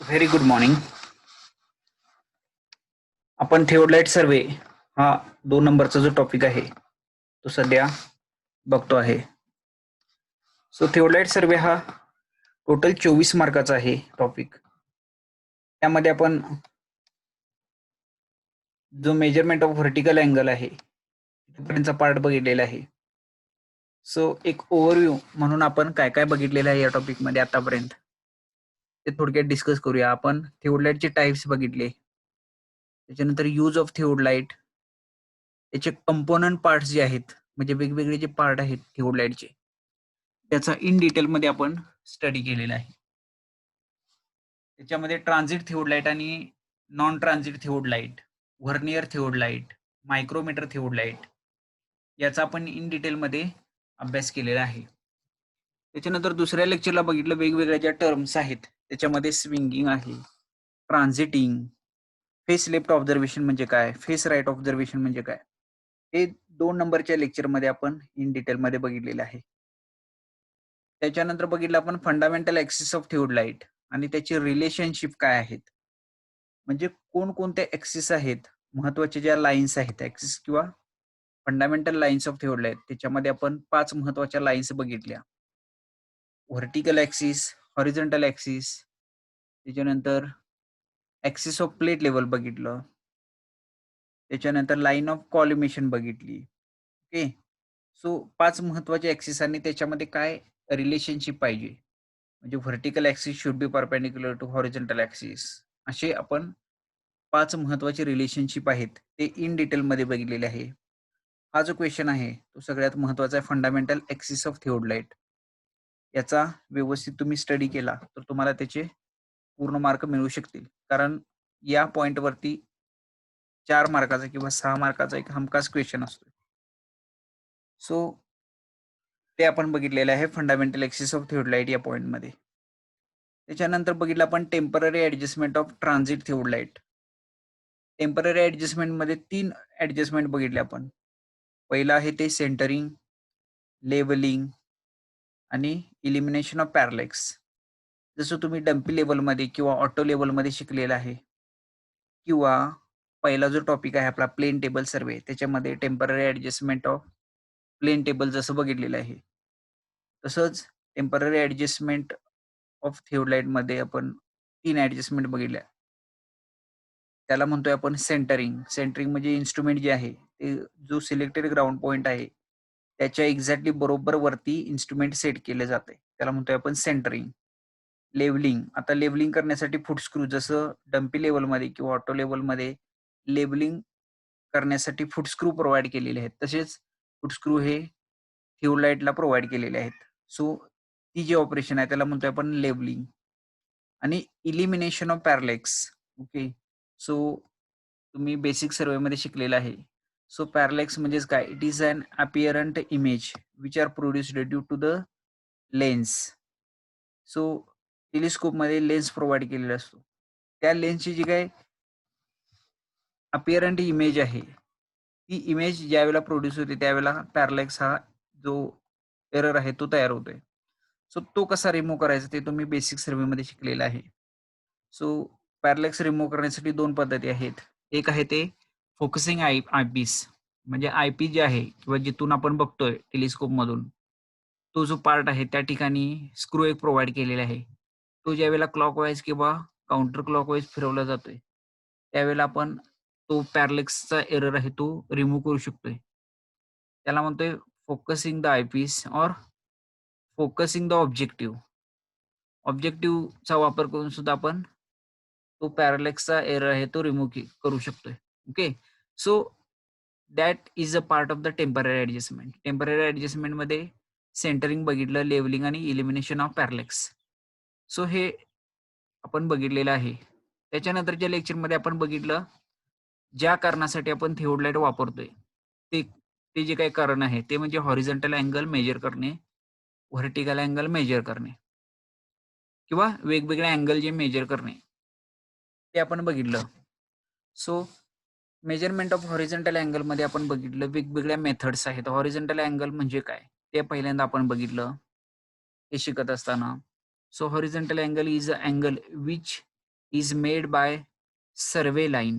Very good morning. आपण थिओडलाइट सर्वे हा 2 नंबरचा जो टॉपिक आहे तो सध्या बघतो आहे. सो थिओडलाइट सर्वे हा टोटल 24 मार्काचा आहे टॉपिक. त्यामध्ये आपण जो मेजरमेंट ऑफ व्हर्टिकल अँगल आहे तिथपर्यंतचा पार्ट बघितलेला आहे. सो एक ओव्हरव्ह्यू म्हणून आपण काय काय बघितलेलं आहे या टॉपिकमध्ये आतापर्यंत ते थोडक्यात डिस्कस करूया. आपण थिओडलाइटचे टाइप्स बघितले, त्याच्यानंतर यूज ऑफ थिओडलाइट, त्याचे कंपोनंट पार्ट्स जे आहेत म्हणजे वेगवेगळे जे पार्ट आहेत थिओडलाइटचे त्याचा इन डिटेलमध्ये आपण स्टडी केलेला आहे. त्याच्यामध्ये ट्रान्झिट थिओडलाइट आणि नॉन ट्रान्झिट थिओडलाइट, व्हर्नियर थिओडलाइट, मायक्रोमीटर थिओडलाइट याचा आपण इन डिटेलमध्ये अभ्यास केलेला आहे. त्याच्यानंतर दुसऱ्या लेक्चरला बघितलं वेगवेगळ्या ज्या टर्म्स आहेत त्याच्यामध्ये स्विंगिंग आहे, ट्रान्झिटिंग, फेस लेफ्ट ऑब्झर्वेशन म्हणजे काय, फेस राईट ऑब्झर्वेशन म्हणजे काय, हे 2 नंबरच्या लेक्चरमध्ये आपण इन डिटेलमध्ये बघितलेलं आहे. त्याच्यानंतर बघितलं आपण फंडामेंटल ऍक्सिस ऑफ थिओडलाइट आणि त्याची रिलेशनशिप काय आहेत, म्हणजे कोणकोणत्या ऍक्सिस आहेत, महत्वाच्या ज्या लाईन्स आहेत ऍक्सिस किंवा फंडामेंटल लाईन्स ऑफ थिओडलाइट त्याच्यामध्ये आपण 5 महत्वाच्या लाईन्स बघितल्या. व्हर्टिकल ऍक्सिस, हॉरिझॉन्टल ऍक्सिस, त्याच्यानंतर ऍक्सिस ऑफ प्लेट लेवल बघितलं, त्याच्यानंतर लाईन ऑफ कॉलिमेशन बघितली. ओके. सो 5 महत्वाचे ऍक्सिस आणि त्याच्यामध्ये काय रिलेशनशिप पाहिजे, म्हणजे vertical axis should be perpendicular to horizontal axis, असे आपण 5 महत्वाचे रिलेशनशिप आहेत ते इन डिटेलमध्ये बघितलेले आहे. हा जो क्वेश्चन आहे तो सगळ्यात महत्वाचा आहे, फंडामेंटल ऍक्सिस ऑफ थिओडलाइट. याचा व्यवस्थित तुम्ही स्टडी केला तर तुम्हाला त्याचे पूर्ण मार्क मिळू शकतील, कारण या पॉइंटवरती 4 मार्काचा किंवा 6 मार्काचा एक हमखास क्वेश्चन असतो. सो ते आपण बघितलेलं आहे फंडामेंटल ऍक्सिस ऑफ थिओडलाइट या पॉइंटमध्ये. त्याच्यानंतर बघितलं आपण temporary adjustment of transit theodolite. Temporary adjustment मध्ये 3 ऍडजस्टमेंट बघितले आपण. पहिला आहे ते सेंटरिंग, लेवलिंग आणि इलिमिनेशन ऑफ पॅरलेक्स. जसं तुम्ही डम्पी लेवलमध्ये किंवा ऑटो लेवलमध्ये शिकलेला आहे, किंवा पहिला जो टॉपिक आहे आपला प्लेन टेबल सर्वे त्याच्यामध्ये temporary adjustment of plane table जसं बघितलेलं आहे, तसंच टेम्पररी ऍडजस्टमेंट ऑफ थिओडलाइट मध्ये आपण 3 ऍडजस्टमेंट बघितल्या. त्याला म्हणतोय आपण सेंटरिंग. सेंटरिंग म्हणजे इन्स्ट्रुमेंट जे आहे ते जो सिलेक्टेड ग्राउंड पॉइंट आहे त्याच्या एक्झॅक्टली बरोबर वरती इन्स्ट्रुमेंट सेट केले जाते, त्याला म्हणतोय आपण सेंटरिंग. लेवलिंग, आता लेवलिंग करण्यासाठी फुटस्क्रू जसं डम्पी लेवलमध्ये किंवा ऑटो लेवलमध्ये लेवलिंग करण्यासाठी फुटस्क्रू प्रोव्हाइड केलेले आहेत, तसेच फुटस्क्रू हे थिओडलाइटला प्रोव्हाइड केलेले आहेत. सो ती जी ऑपरेशन आहे त्याला म्हणतोय आपण लेवलिंग. आणि elimination of parallax. Okay. So तुम्ही बेसिक सर्वेमध्ये शिकलेला आहे. सो पॅरलेक्स म्हणजेच काय, it is an apparent image which are produced due to the lens. So टेलिस्कोपमध्ये लेन्स प्रोव्हाइड केलेला असतो, त्या लेन्सची जी काही अपिअरंट इमेज आहे ती इमेज ज्यावेळेला प्रोड्यूस होते त्यावेळेला पॅरलेक्स हा जो एरर आहे तो तयार होतोय. सो तो कसा रिमूव्ह करायचा ते तुम्ही बेसिक सर्वेमध्ये शिकलेला आहे. सो पॅरलेक्स रिमूव्ह करण्यासाठी 2 पद्धती आहेत. एक आहे ते फोकसिंग आयपीस, म्हणजे आयपीस जे आहे किंवा जिथून आपण बघतोय टेलिस्कोप मधून तो जो पार्ट आहे त्या ठिकाणी स्क्रू एक प्रोव्हाइड केलेला आहे. तो ज्यावेळेला क्लॉकवाईज किंवा काउंटर क्लॉकवाईज फिरवला जातोय त्यावेळेला आपण तो पॅरलेक्सचा एरर आहे तो रिमूव्ह करू शकतोय. त्याला म्हणतोय फोकसिंग द आयपीस और फोकसिंग द ऑब्जेक्टिव्ह. ऑब्जेक्टिव्हचा वापर करून सुद्धा आपण तो पॅरलेक्सचा एरर आहे तो रिमूव्ह करू शकतोय. Okay. So that is a part of the temporary adjustment. Temporary ऍडजस्टमेंटमध्ये सेंटरिंग बघितलं, लेवलिंग आणि इलिमिनेशन ऑफ पॅरलेक्स. सो हे आपण बघितलेलं आहे. त्याच्यानंतरच्या लेक्चरमध्ये आपण बघितलं ज्या कारणासाठी आपण थिओडलाइट वापरतोय ते ते जे काही कारण आहे ते म्हणजे हॉरिझॉन्टल अँगल मेजर करणे, व्हर्टिकल अँगल मेजर करणे किंवा वेगवेगळे अँगल जे मेजर करणे ते आपण बघितलं. So measurement of horizontal angle मध्ये आपण बघितलं वेगवेगळ्या मेथड्स आहेत. हॉरिझॉन्टल अँगल म्हणजे काय ते पहिल्यांदा आपण बघितलं हे शिकत असताना. So horizontal angle is an angle which is made by survey line,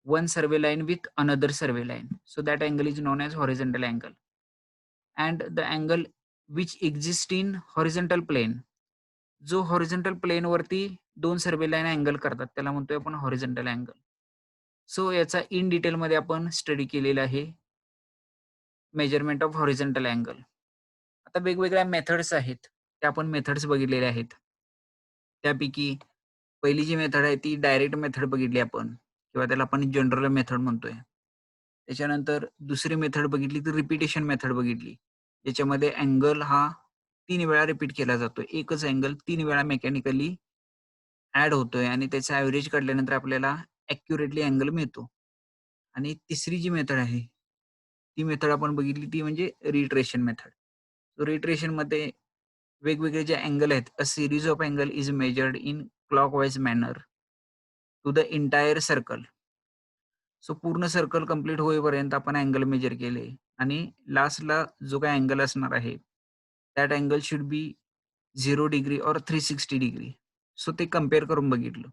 one survey line with another survey line. So that angle is known as horizontal angle. And the angle which exists in horizontal plane, जो horizontal plain वरती दोन सर्वे line angle करतात त्याला म्हणतोय आपण horizontal angle. So याचा in detail मध्ये आपण स्टडी केलेला आहे, मेजरमेंट ऑफ हॉरिझॉन्टल अँगल. आता वेगवेगळ्या मेथड्स आहेत, त्या आपण मेथड्स बघितलेल्या आहेत. त्यापैकी पहिली जी मेथड आहे ती डायरेक्ट मेथड बघितली आपण, किंवा त्याला आपण जनरल मेथड म्हणतोय. त्याच्यानंतर दुसरी मेथड बघितली तर रिपिटेशन मेथड बघितली, ज्याच्यामध्ये अँगल हा 3 वेळा रिपीट केला जातोय. एकच अँगल 3 वेळा मेकॅनिकली ॲड होतोय आणि त्याचा ॲव्हरेज काढल्यानंतर आपल्याला ॲक्युरेटली अँगल मिळतो. आणि तिसरी जी मेथड आहे, ती मेथड आपण बघितली ती म्हणजे रिट्रेशन मेथड. सो रिट्रेशनमध्ये वेगवेगळे जे अँगल आहेत, a series of angle is measured in clockwise manner to the entire circle. So पूर्ण सर्कल कंप्लीट होईपर्यंत आपण अँगल मेजर केले आणि लास्टला जो काही अँगल असणार आहे, that angle should be 0 degree और 360 डिग्री. सो ते कंपेअर करून बघितलं.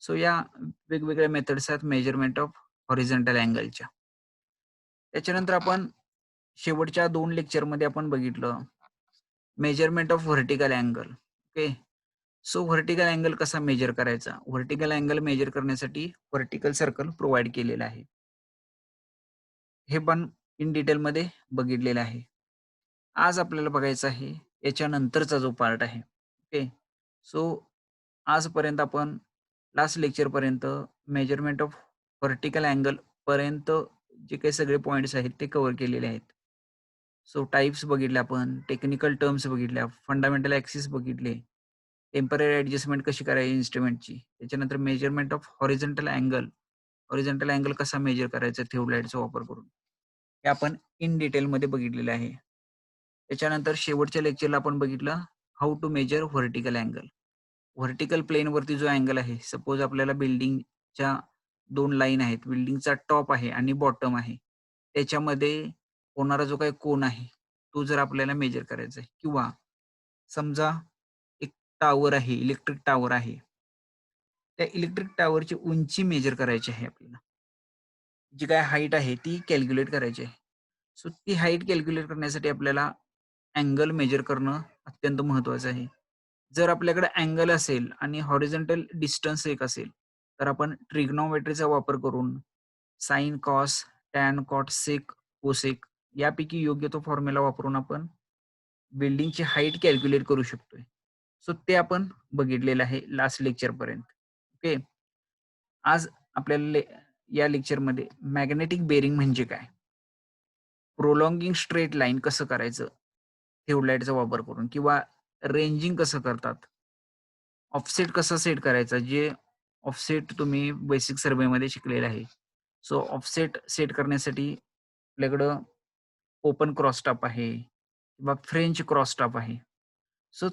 सो या वेगवेगळ्या मेथड्स आहेत मेजरमेंट ऑफ हॉरिझॉन्टल अँगलच्या. त्याच्यानंतर आपण शेवटच्या 2 लेक्चरमध्ये आपण बघितलं measurement of vertical angle. Okay. So vertical angle कसा मेजर करायचा? व्हर्टिकल अँगल मेजर करण्यासाठी व्हर्टिकल सर्कल प्रोव्हाईड केलेलं आहे. हे पण इन डिटेलमध्ये बघितलेलं आहे. आज आपल्याला बघायचं आहे याच्यानंतरचा जो पार्ट आहे. ओके. सो आजपर्यंत आपण लास्ट लेक्चरपर्यंत मेजरमेंट ऑफ व्हर्टिकल अँगल पर्यंत जे काही सगळे पॉइंट्स आहेत ते कव्हर केलेले आहेत. सो टाइप्स बघितल्या आपण, टेक्निकल टर्म्स बघितल्या, फंडामेंटल ॲक्सिस बघितले, टेम्पररी ॲडजस्टमेंट कशी करायची इन्स्ट्रुमेंटची. त्याच्यानंतर measurement of horizontal angle, horizontal angle कसा मेजर करायचा थिओडाइटचा वापर करून, हे आपण इन डिटेलमध्ये बघितलेलं आहे. त्याच्यानंतर शेवटच्या लेक्चरला आपण बघितलं how to measure vertical angle. Vertical प्लेनवरती जो अँगल आहे, सपोज आपल्याला बिल्डिंगच्या 2 लाईन आहेत, बिल्डिंगचा टॉप आहे आणि बॉटम आहे. त्याच्यामध्ये होणारा जो काही कोन आहे, तो जर आपल्याला मेजर करायचा आहे, किंवा समजा एक टॉवर आहे, इलेक्ट्रिक टॉवर आहे. त्या इलेक्ट्रिक टॉवरची उंची मेजर करायची आहे आपल्याला. जी काही हाईट आहे ती कॅल्क्युलेट करायची आहे. सो ती हाईट कॅल्क्युलेट करण्यासाठी आपल्याला अँगल मेजर करणं अत्यंत महत्त्वाचं आहे. जर आपल्याकडे अँगल असेल आणि हॉरिझॉन्टल डिस्टन्स एक असेल, तर आपण ट्रिग्नोमेट्रीचा वापर करून साइन, कॉस, टॅन, कॉट, सेक, कोसेक यापैकी योग्य तो फॉर्म्युला वापरून आपण बिल्डिंगची हाईट कॅल्क्युलेट करू शकतोय. सो ते आपण बघितलेलं आहे लास्ट लेक्चरपर्यंत. ओके. आज आपल्याला या लेक्चरमध्ये मॅग्नेटिक बेरिंग म्हणजे काय? प्रोलॉंगिंग स्ट्रेट लाईन कसं करायचं? थिओडाइटचा वापर करून, किंवा रेंजिंग कसं करतात? ऑफसेट कसा सेट करायचा? जे ऑफसेट तुम्ही बेसिक सर्व्हेमध्ये शिकलेले आहे. सो ऑफसेट सेट करण्यासाठी आपल्याकडं ओपन क्रॉसटॉप आहे किंवा फ्रेंच क्रॉसटॉप आहे. सो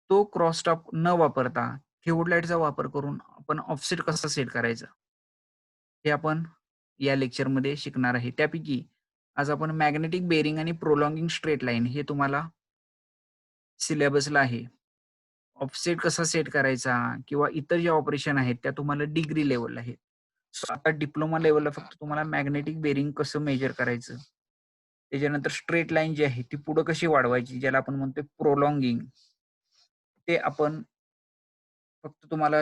तो क्रॉसटॉप न वापरता थिओडाइटचा वापर करून आपण ऑफसेट कसा सेट करायचा? हे आपण या लेक्चरमध्ये शिकणार आहे. त्यापैकी आज आपण मॅग्नेटिक बेरिंग आणि प्रोलॉंगिंग स्ट्रेट लाईन हे तुम्हाला सिलेबसला आहे. ऑफसेट कसा सेट करायचा किंवा इतर जे ऑपरेशन आहेत त्या तुम्हाला डिग्री लेव्हलला आहेत. सो आता डिप्लोमा लेव्हलला फक्त तुम्हाला मॅग्नेटिक बेरिंग कसं मेजर करायचं, त्याच्यानंतर स्ट्रेट लाईन जी आहे ती पुढे कशी वाढवायची, ज्याला आपण म्हणतोय प्रोलॉंगिंग, ते आपण फक्त तुम्हाला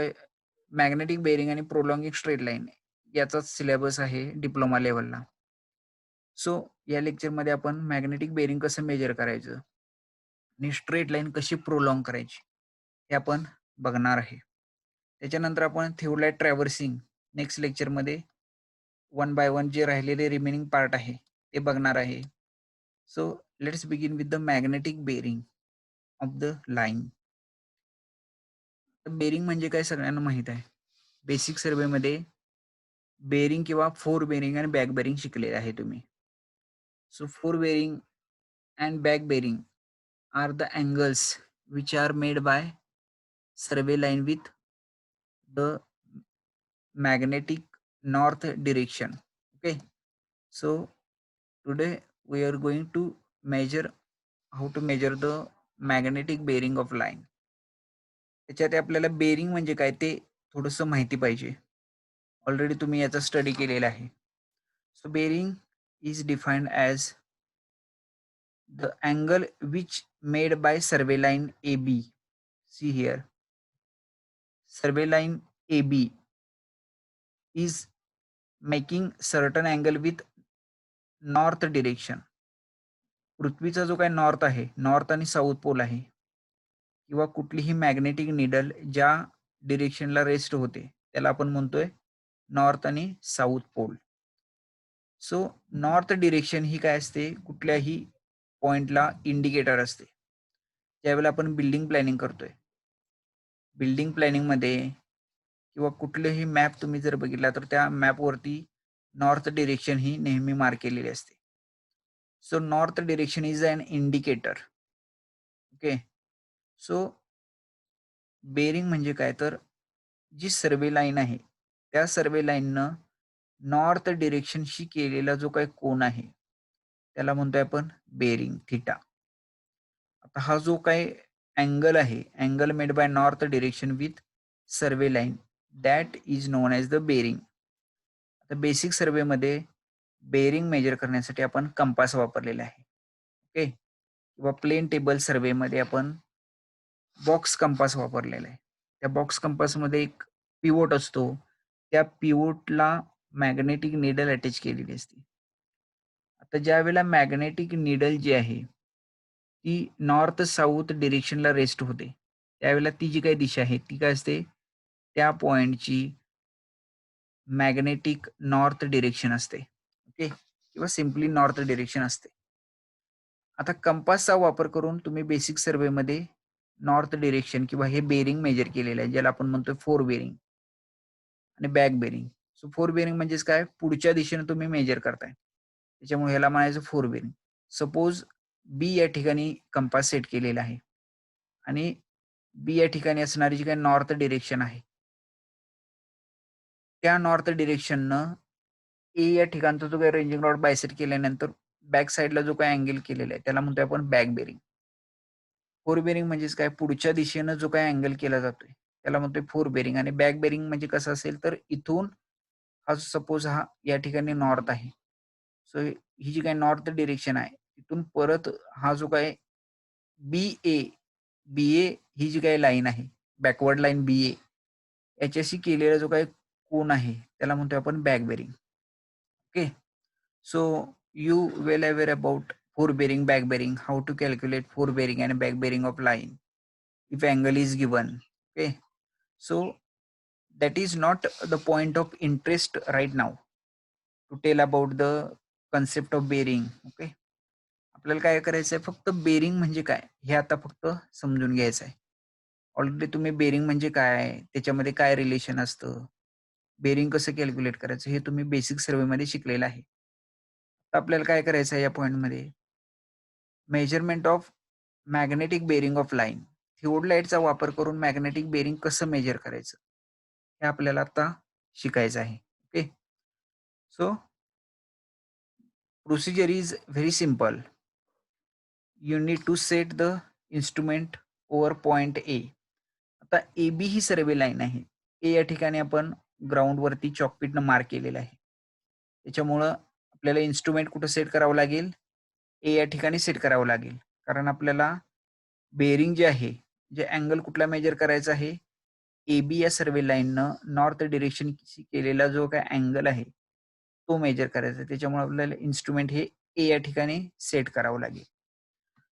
मॅग्नेटिक बेरिंग आणि प्रोलॉंगिंग स्ट्रेट लाईन याचाच सिलेबस आहे डिप्लोमा लेव्हलला. सो या लेक्चरमध्ये आपण मॅग्नेटिक बेरिंग कसं मेजर करायचं आणि स्ट्रेट लाईन कशी प्रोलॉंग करायची हे आपण बघणार आहे. त्याच्यानंतर आपण थिओडाइट ट्रॅव्हर्सिंग नेक्स्ट लेक्चरमध्ये वन बाय वन जे राहिलेले रिमेनिंग पार्ट आहे ते बघणार आहे. So let's begin with the magnetic bearing of the line. Bearing म्हणजे काय सगळ्यांना माहित आहे. बेसिक सर्व्हेमध्ये बेरिंग किंवा फोर बेरिंग आणि बॅक बेरिंग शिकलेले आहे तुम्ही. So fore bearing and back bearing are the angles which are made by survey line with the magnetic north direction. Okay. So today we are going to measure how to measure the magnetic bearing of line. त्याच्यात आपल्याला bearing म्हणजे काय ते थोडंसं माहिती पाहिजे. Already तुम्ही याचा स्टडी केलेला आहे. So bearing is defined as the angle which made by survey line AB. See here, survey line AB is making certain angle with north direction. पृथ्वीचा जो काही नॉर्थ आहे, नॉर्थ आणि साऊथ पोल आहे किंवा कुठलीही मॅग्नेटिक निडल ज्या डिरेक्शनला rest होते त्याला आपण म्हणतोय नॉर्थ आणि south pole. So north direction ही काय असते, कुठल्याही पॉइंटला इंडिकेटर असते. ज्यावेळेला आपण बिल्डिंग प्लॅनिंग करतोय, बिल्डिंग प्लॅनिंगमध्ये किंवा कुठलेही मॅप तुम्ही जर बघितला तर त्या मॅपवरती नॉर्थ डिरेक्शन ही नेहमी मार्क केलेली असते. So north direction is an indicator. Okay. So bearing म्हणजे काय, तर जी सर्वे लाईन आहे त्या सर्वे लाईननं नॉर्थ डिरेक्शनशी केलेला जो काही कोन आहे त्याला म्हणतोय आपण बेरिंग थिटा. आता हा जो काही अँगल आहे, angle made by north direction with survey line, that is known as the bearing. आता बेसिक सर्वेमध्ये बेरिंग मेजर करण्यासाठी आपण कंपास वापरलेला आहे. ओके. किंवा प्लेन टेबल सर्वेमध्ये आपण बॉक्स कंपास वापरलेला आहे. त्या बॉक्स कंपासमध्ये एक पिवोट असतो. त्या पिवोटला मॅग्नेटिक निडल अटॅच केलेली असते. आता ज्यावेळेला मॅग्नेटिक निडल जी आहे ती नॉर्थ साऊथ डिरेक्शनला रेस्ट होते, त्यावेळेला ती जी काही दिशा आहे ती काय असते, त्या पॉइंटची मॅग्नेटिक नॉर्थ डिरेक्शन असते. ओके. किंवा सिम्पली नॉर्थ डिरेक्शन असते. आता कंपासचा वापर करून तुम्ही बेसिक सर्वेमध्ये नॉर्थ डिरेक्शन किंवा हे बेरिंग मेजर केलेलं आहे, ज्याला आपण म्हणतोय फोर बेरिंग आणि back bearing. So fore bearing म्हणजेच काय, पुढच्या दिशेने तुम्ही मेजर करताय, त्याच्यामुळे ह्याला म्हणायचं फोर बेरिंग. सपोज बी या ठिकाणी कंपास सेट केलेला आहे आणि बी या ठिकाणी असणारी जी काही नॉर्थ डिरेक्शन आहे त्या नॉर्थ डिरेक्शननं ए या ठिकाणचा जो काही रेंजिंग रॉड बायसेट केल्यानंतर बॅक साईडला जो काही अँगल केलेला आहे त्याला म्हणतोय आपण बॅक बेरिंग. फोर बेरिंग म्हणजेच काय, पुढच्या दिशेनं जो काही अँगल केला जातोय त्याला म्हणतोय फोर बेरिंग. आणि बॅक बेरिंग म्हणजे कसं असेल, तर इथून हा सपोज हा या ठिकाणी नॉर्थ आहे, सो ही जी काही नॉर्थ डिरेक्शन आहे तिथून परत हा जो काही बी ए बी ए ही जी काही लाईन आहे, बॅकवर्ड लाईन बी ए, याच्याशी केलेला जो काही कोन आहे त्याला म्हणतोय आपण back bearing. Okay. So you well aware about forebearing, back bearing, how to calculate forebearing and back bearing of line if angle is given. Okay. So that is not the point of interest right now to tell about the concept of bearing. Okay. आपल्याला काय करायचं आहे, फक्त bearing म्हणजे काय हे आता फक्त समजून घ्यायचं आहे. ऑलरेडी तुम्ही बेरिंग म्हणजे काय, त्याच्यामध्ये काय रिलेशन असतं, बेरिंग कसं कॅल्क्युलेट करायचं हे तुम्ही बेसिक सर्वेमध्ये शिकलेलं आहे. तर आपल्याला काय करायचं आहे या पॉईंटमध्ये, measurement of magnetic bearing of line. थिओडलाइटचा वापर करून मॅग्नेटिक बेरिंग कसं मेजर करायचं हे आपल्याला आता शिकायचं आहे. Okay. So procedure is very simple. You need to set the instrument over point A. आता A B he survey line आहे. ए या ठिकाणी आपण ग्राउंडवरती चॉकपीटनं मार्क केलेलं आहे. त्याच्यामुळं आपल्याला इन्स्ट्रुमेंट कुठं सेट करावं लागेल, ए या ठिकाणी सेट करावं लागेल. कारण आपल्याला बेरिंग जे आहे, जे अँगल कुठला मेजर करायचा आहे, ए बी या सर्वे लाईननं नॉर्थ डिरेक्शन केलेला जो काय अँगल आहे तो मेजर करायचा. त्याच्यामुळे आपल्याला इन्स्ट्रुमेंट हे ए या ठिकाणी सेट करावं लागेल.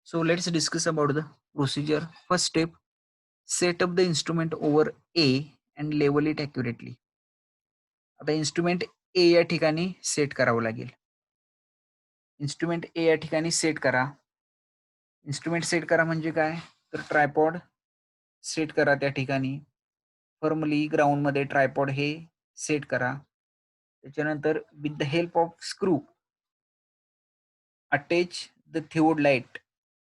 So let's discuss about the procedure. First step, set up the instrument over A and level it accurately. आता इन्स्ट्रुमेंट ए या ठिकाणी सेट करावं लागेल. इन्स्ट्रुमेंट ए या ठिकाणी सेट करा. इन्स्ट्रुमेंट सेट करा म्हणजे काय, तर ट्रायपॉड सेट करा त्या ठिकाणी. फर्मली ग्राउंडमध्ये ट्रायपॉड हे सेट करा. त्याच्यानंतर with the help of screw attach the theodolite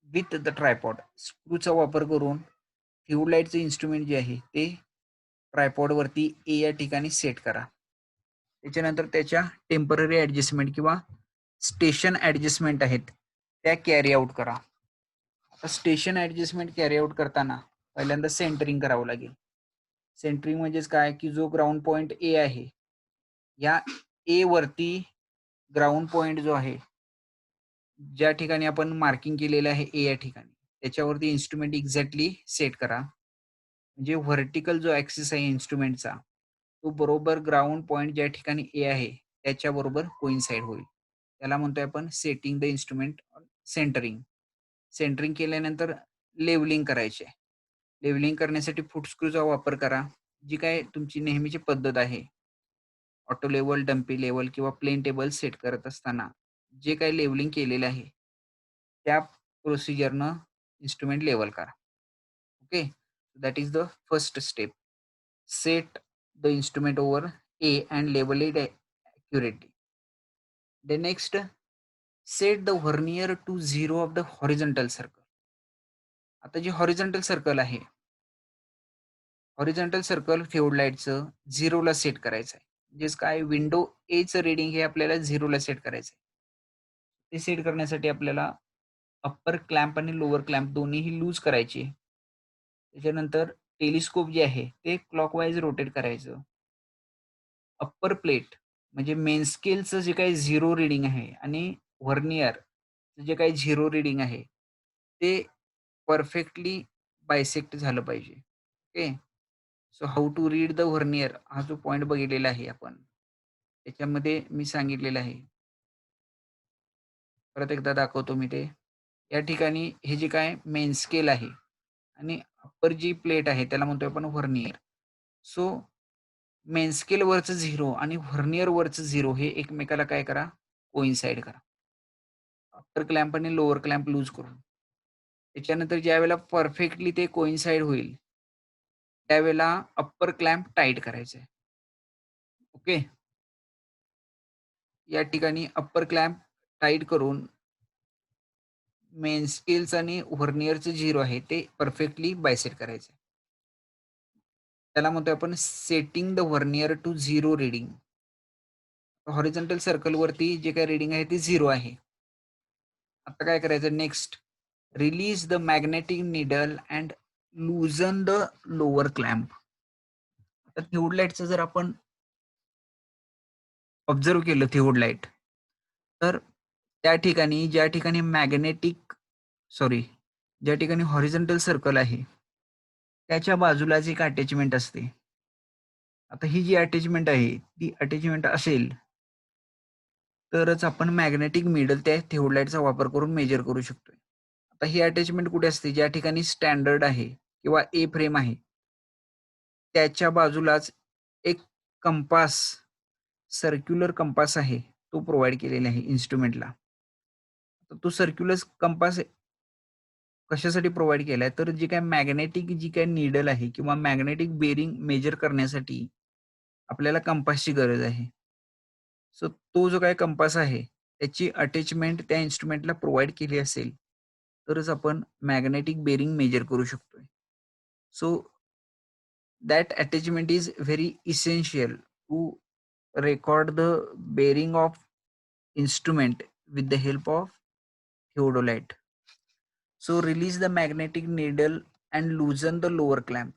with the tripod. स्क्रूचा वापर करून थिओडलाइटचं इन्स्ट्रुमेंट जे आहे ते ट्रायपॉडवरती ए या ठिकाणी सेट करा. त्याच्यानंतर त्याच्या टेम्पररी ॲडजस्टमेंट किंवा स्टेशन ॲडजस्टमेंट आहेत त्या कॅरी आउट करा. आता स्टेशन ॲडजस्टमेंट कॅरी आउट करताना पहिल्यांदा सेंटरिंग करावं लागेल. सेंटरिंग म्हणजेच काय, की जो ग्राउंड पॉइंट ए आहे, या ए वरती ग्राउंड पॉइंट जो आहे, ज्या ठिकाणी आपण मार्किंग केलेलं आहे ए या ठिकाणी, त्याच्यावरती इन्स्ट्रुमेंट एक्झॅक्टली सेट करा. म्हणजे व्हर्टिकल जो ॲक्सिस आहे इन्स्ट्रुमेंटचा, तो बरोबर ग्राउंड पॉइंट ज्या ठिकाणी ए आहे, त्याच्याबरोबर कोइन्साईड होईल. त्याला म्हणतोय आपण setting the instrument centering. Centering केल्यानंतर लेव्हलिंग करायचे. लेव्हलिंग करण्यासाठी फूट स्क्रूचा वापर करा. जी काय तुमची नेहमीची पद्धत आहे. ऑटो लेव्हल, डम्पी लेव्हल किंवा प्लेन टेबल सेट करत असताना जे काही लेव्हलिंग केलेलं आहे, त्या प्रोसिजरनं इन्स्ट्रुमेंट लेव्हल करा. Okay. That is the first step. Set the instrument over A and label it accurately. The next, set the vernier to 0 of the horizontal circle. आता जे हॉरिझॉन्टल सर्कल आहे, हॉरिझॉन्टल सर्कल थिओडलाइटचं 0ला सेट करायचं आहे. म्हणजेच काय, window एचं reading हे आपल्याला 0ला सेट करायचं आहे. ते सेट करण्यासाठी आपल्याला अप्पर क्लॅम्प आणि लोअर क्लॅम्प दोन्हीही लूज करायचे. त्याच्यानंतर टेलिस्कोप जे आहे ते क्लॉकवाईज रोटेट करायचं. अप्पर प्लेट म्हणजे मेन स्केलचं जे काही 0 रीडिंग आहे आणि व्हर्नियरचं जे काही 0 रीडिंग आहे, ते परफेक्टली बायसेक्ट झालं पाहिजे. Okay. So how to read the vernier हा जो पॉइंट बघितलेला आहे आपण, त्याच्यामध्ये मी सांगितलेलं आहे. परत एकदा दाखवतो मी ते. या ठिकाणी हे जे काय मेन स्केल आहे आणि अप्पर जी प्लेट आहे त्याला म्हणतोय आपण व्हर्नियर. सो मेन स्केलवरचं 0 आणि व्हर्नियरवरचं 0 हे एकमेकाला काय करा, कोइन्साईड करा. अप्पर क्लॅम्प आणि लोअर क्लॅम्प लूज करून. त्याच्यानंतर ज्यावेळेला परफेक्टली ते कोइन्साईड होईल, त्यावेळेला अप्पर क्लॅम्प टाईट करायचं आहे. ओके. या ठिकाणी अप्पर क्लॅम्प टाईट करून मेन स्केल्स आणि व्हर्नियरचं 0 आहे ते परफेक्टली बायसेट करायचं आहे. त्याला म्हणतोय आपण setting the vernier to 0 reading. Horizontal सर्कलवरती जे काही रीडिंग आहे ते 0 आहे. आता काय करायचं next, release the magnetic needle and लूजन the lower clamp. आता थिओडलाइटचं जर आपण ऑब्झर्व्ह केलं थिओडलाइट, तर त्या ठिकाणी ज्या ठिकाणी ज्या ठिकाणी हॉरिझॉन्टल सर्कल आहे, त्याच्या बाजूलाच एक अटॅचमेंट असते. आता ही जी अटॅचमेंट आहे, ती अटॅचमेंट असेल, तरच आपण मॅग्नेटिक निडल त्या थिओडलाइटचा वापर करून मेजर करू शकतोय. आता ही अटॅचमेंट कुठे असते, ज्या ठिकाणी स्टँडर्ड आहे किंवा ए फ्रेम आहे, त्याच्या बाजूलाच एक कंपास, सर्क्युलर कंपास आहे, तो प्रोव्हाईड केलेला आहे इन्स्ट्रुमेंटला. तर तो सर्क्युलर कंपास कशासाठी प्रोव्हाईड केलाय, तर जी काही मॅग्नेटिक जी काही निडल आहे किंवा मॅग्नेटिक बेरिंग मेजर करण्यासाठी आपल्याला कंपासची गरज आहे. सो तो जो काही कंपास आहे, त्याची अटॅचमेंट त्या इन्स्ट्रुमेंटला प्रोव्हाईड केली असेल, तरच आपण मॅग्नेटिक बेरिंग मेजर करू शकतोय. So that attachment is very essential to record the bearing of instrument with the help of theodolite. So release the magnetic needle and loosen the lower clamp.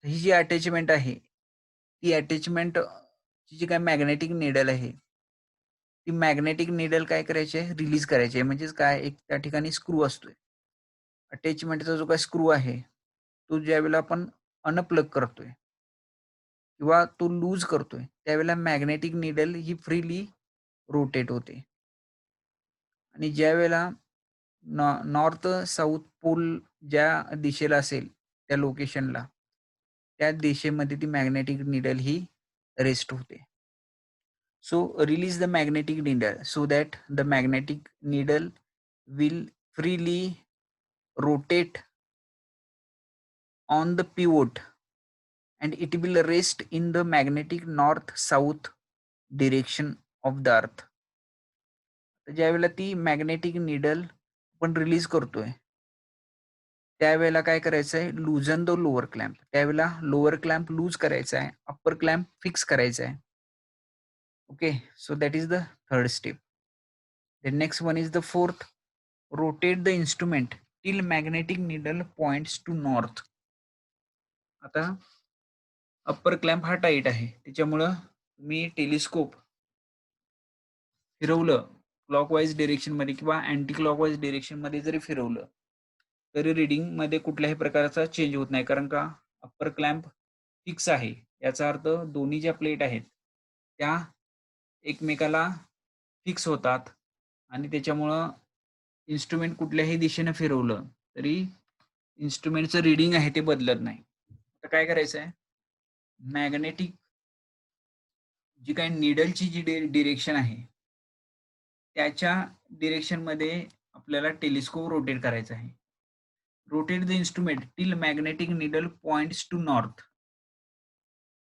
ही जी attachment आहे, ती attachment ची जी काही magnetic needle आहे, ती magnetic needle काय करायची आहे, रिलीज करायची आहे. म्हणजेच काय, एक त्या ठिकाणी स्क्रू असतोय. अटॅचमेंटचा जो काही स्क्रू आहे, तो ज्यावेळेला आपण अनप्लग करतोय किंवा तो लूज करतोय, त्यावेळेला मॅग्नेटिक निडल ही फ्रीली रोटेट होते. आणि ज्यावेळेला नॉर्थ साऊथ पोल ज्या दिशेला असेल, त्या लोकेशनला, त्या दिशेमध्ये ती मॅग्नेटिक निडल ही रेस्ट होते. So release the magnetic needle so that the magnetic needle will freely rotate on the pivot and it will rest in the magnetic north south direction of the earth. तर ज्यावेळेला ती magnetic needle आपण release करतोय, त्यावेळेला काय करायचं आहे, loosen the lower clamp. त्यावेळेला लोअर क्लॅम्प लूज करायचा आहे, अप्पर क्लॅम्प फिक्स करायचा आहे. Okay. So that is the third step. The next one is the fourth, rotate the instrument till magnetic needle points to north. आता upper clamp हा tight आहे, त्याच्यामुळं मी telescope फिरवलं clockwise डिरेक्शनमध्ये किंवा अँटी क्लॉकवाईज डिरेक्शनमध्ये जरी फिरवलं तरी रीडिंगमध्ये कुठल्याही प्रकारचा चेंज होत नाही, कारण का अप्पर क्लॅम्प फिक्स आहे. याचा अर्थ दोन्ही ज्या प्लेट आहेत त्या एकमेकाला फिक्स होतात आणि त्याच्यामुळं इन्स्ट्रुमेंट कुठल्याही दिशेने फिरवलं तरी इन्स्ट्रुमेंटचं रीडिंग आहे ते बदलत नाही. तर काय करायचं आहे, मॅग्नेटिक जी काही निडलची जी डिरेक्शन आहे त्याच्या डिरेक्शनमध्ये आपल्याला टेलिस्कोप रोटेट करायचा आहे. Rotate the instrument till magnetic needle points to north.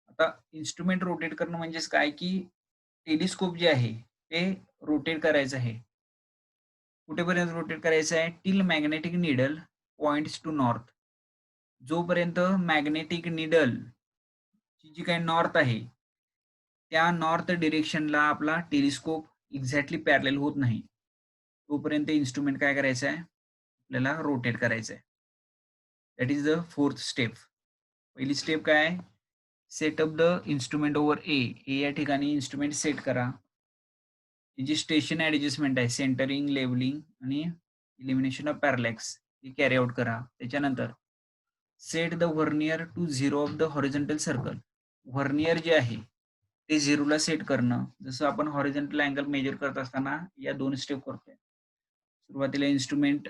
आता इन्स्ट्रुमेंट रोटेट करणं म्हणजेच काय, की टेलिस्कोप जे आहे ते रोटेट करायचं आहे. कुठेपर्यंत रोटेट करायचं आहे, till magnetic needle points to north. जोपर्यंत मॅग्नेटिक निडल जी काही नॉर्थ आहे त्या नॉर्थ डिरेक्शनला आपला टेलिस्कोप एक्झॅक्टली पॅरलल होत नाही, तोपर्यंत इन्स्ट्रुमेंट काय करायचं आहे, आपल्याला रोटेट करायचं आहे. That is the fourth step. पहिली स्टेप काय आहे, setup the instrument over A. या ठिकाणी इन्स्ट्रुमेंट सेट करा. जी स्टेशन ऍडजस्टमेंट आहे, सेंटरिंग, लेवलिंग आणि इलिमिनेशन ऑफ पॅरलॅक्स ही कॅरी आउट करा. त्याच्यानंतर set the vernier to 0 of the horizontal circle. Vernier जे आहे ते 0ला सेट करणं. जसं आपण हॉरिझॉन्टल अँगल मेजर करत असताना या 2 स्टेप करतोय. सुरुवातीला इन्स्ट्रुमेंट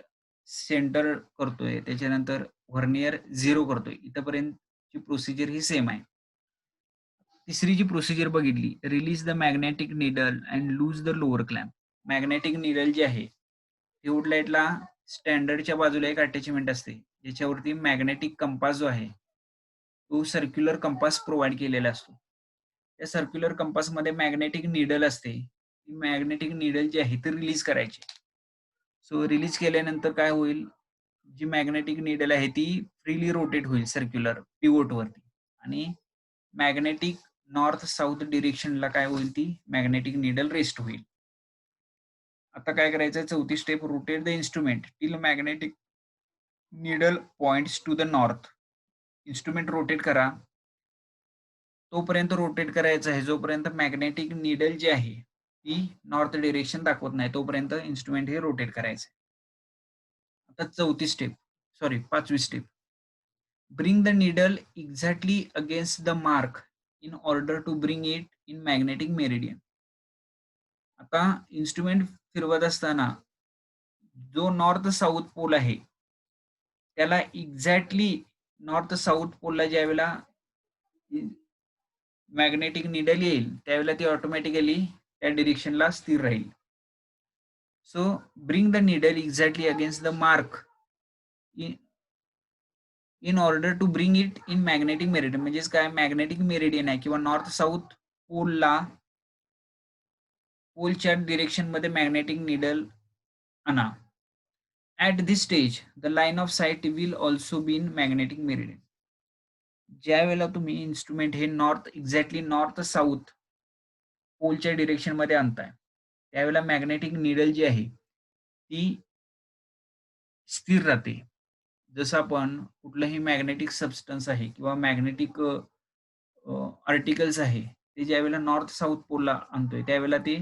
सेंटर करतोय, त्याच्यानंतर व्हर्नियर 0 करतोय. इथपर्यंतची प्रोसिजर ही सेम आहे. तिसरी जी प्रोसिजर बघितली, release the magnetic needle and lose the lower clamp. Magnetic needle जे आहे ट्यूब लाईटला स्टँडर्डच्या बाजूला एक अटॅचमेंट असते, ज्याच्यावरती मॅग्नेटिक कंपास जो आहे तो सर्क्युलर कंपास प्रोव्हाइड केलेला असतो. त्या सर्क्युलर कंपासमध्ये मॅग्नेटिक निडल असते. ती मॅग्नेटिक निडल जी आहे ती रिलीज करायची. सो रिलीज केल्यानंतर काय होईल, जी मॅग्नेटिक निडल आहे ती फ्रीली रोटेट होईल सर्क्युलर पिव्होटवरती आणि मॅग्नेटिक नॉर्थ साऊथ डिरेक्शनला काय होईल, ती मॅग्नेटिक निडल रेस्ट होईल. आता काय करायचं, चौथी step, rotate the instrument till magnetic needle points to the north. Instrument rotate करा, तोपर्यंत रोटेट करायचं आहे जोपर्यंत मॅग्नेटिक निडल जी आहे ती नॉर्थ डिरेक्शन दाखवत नाही, तोपर्यंत इन्स्ट्रुमेंट हे रोटेट करायचं आहे. आता चौथी स्टेप, सॉरी 5वी step, bring the needle exactly against the mark in order to bring it in magnetic meridian. आता इन्स्ट्रुमेंट फिरवत असताना जो नॉर्थ साऊथ पोल आहे त्याला एक्झॅक्टली नॉर्थ साऊथ पोलला ज्यावेळेला मॅग्नेटिक निडल येईल त्यावेळेला ती ऑटोमॅटिकली त्या डिरेक्शनला स्थिर राहील. So bring the needle exactly against the mark in order to bring it in magnetic meridian. म्हणजेच काय, मॅग्नेटिक मेरिडियन आहे किंवा नॉर्थ साऊथ पोलला पोलच्या डिरेक्शन मध्ये मॅग्नेटिक निडल आणा. At this stage the line of site will also be in magnetic meridian. ज्या वेळेला तुम्ही इन्स्ट्रुमेंट हे एक्झॅक्टली नॉर्थ साऊथ पोलच्या डिरेक्शन मध्ये आणताय त्यावेळेला मॅग्नेटिक निडल जी आहे ती स्थिर राहते. जसं आपण कुठलंही मॅग्नेटिक सबस्टन्स आहे किंवा मॅग्नेटिक आर्टिकल्स आहे ते ज्यावेळेला नॉर्थ साऊथ पोलला आणतोय त्यावेळेला ते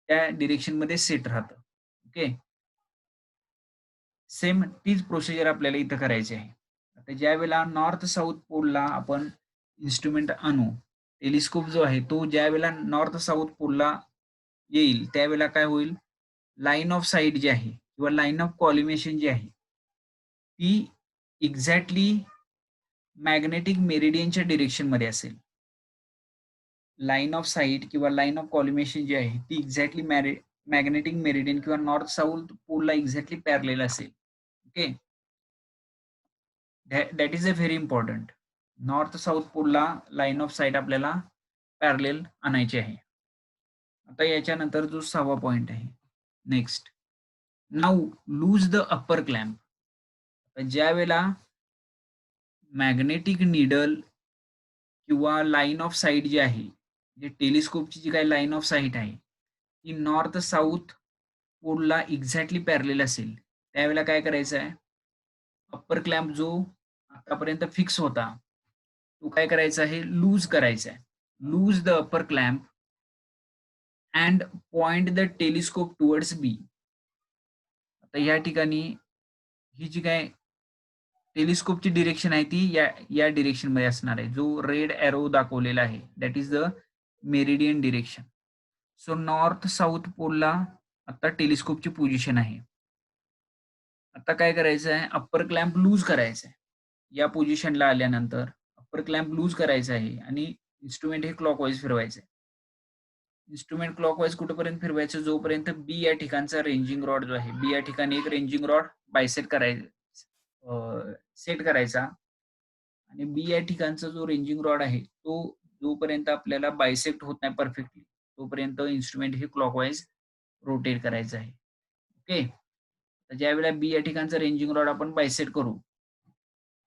त्या डिरेक्शन मध्ये सेट राहतं. ओके, सेम तीच प्रोसिजर आपल्याला इथं करायची आहे. आता ज्या वेळेला नॉर्थ साऊथ पोलला आपण इन्स्ट्रुमेंट आणू, टेलिस्कोप जो आहे तो ज्या वेळेला नॉर्थ साऊथ पोलला येईल त्यावेळेला काय होईल, लाईन ऑफ साईट जी आहे किंवा लाईन ऑफ कॉलिमेशन जी आहे ती एक्झॅक्टली मॅग्नेटिक मेरिडियनच्या डिरेक्शन मध्ये असेल. लाईन ऑफ साईट किंवा लाईन ऑफ कॉलिमेशन जी आहे ती एक्झॅक्टली मॅग्नेटिक मेरिडियन किंवा नॉर्थ साऊथ पोलला एक्झॅक्टली पॅरलेल असेल. Okay, that is a very important. North south पोलला लाईन ऑफ साईट आपल्याला पॅरलेल आणायची आहे. आता याच्यानंतर जो 6वा पॉइंट आहे, next, now lose the upper clamp. ज्या वेळेला मॅग्नेटिक निडल किंवा लाईन ऑफ साईट जी आहे, जे टेलिस्कोपची जी काही लाईन ऑफ साईट आहे ती नॉर्थ साऊथ पोलला एक्झॅक्टली पॅरलेल असेल त्यावेळेला काय करायचं आहे, अप्पर क्लॅम्प जो आतापर्यंत फिक्स होता, तो काय करायचा आहे, लूज करायचा आहे. Loose the upper clamp and point the telescope towards B. आता या ठिकाणी ही जी काय टेलिस्कोपची डिरेक्शन आहे ती या या डिरेक्शनमध्ये असणार आहे. जो रेड एरो दाखवलेला आहे, that is the meridian direction. So north south पोलला आता टेलिस्कोपची पोझिशन आहे. आता काय करायचं आहे, अप्पर क्लॅम्प लूज करायचा आहे. या पोझिशनला आल्यानंतर अप्पर क्लॅम्प लूज करायचा आहे आणि इन्स्ट्रुमेंट हे क्लॉकवाईज फिरवायचं आहे. इन्स्ट्रुमेंट क्लॉकवाईज कुठेपर्यंत फिरवायचं, जोपर्यंत बी या ठिकाणचा रेंजिंग रॉड जो आहे, बी या ठिकाणी एक रेंजिंग रॉड बायसेट करायचा, सेट करायचा आणि बी या ठिकाणचा जो रेंजिंग रॉड आहे, तो जोपर्यंत आपल्याला बायसेक्ट होत नाही परफेक्टली, तोपर्यंत इन्स्ट्रुमेंट हे क्लॉकवाईज रोटेट करायचं आहे. ओके. तर ज्यावेळेला बी या ठिकाणचा रेंजिंग रॉड आपण बायसेट करू,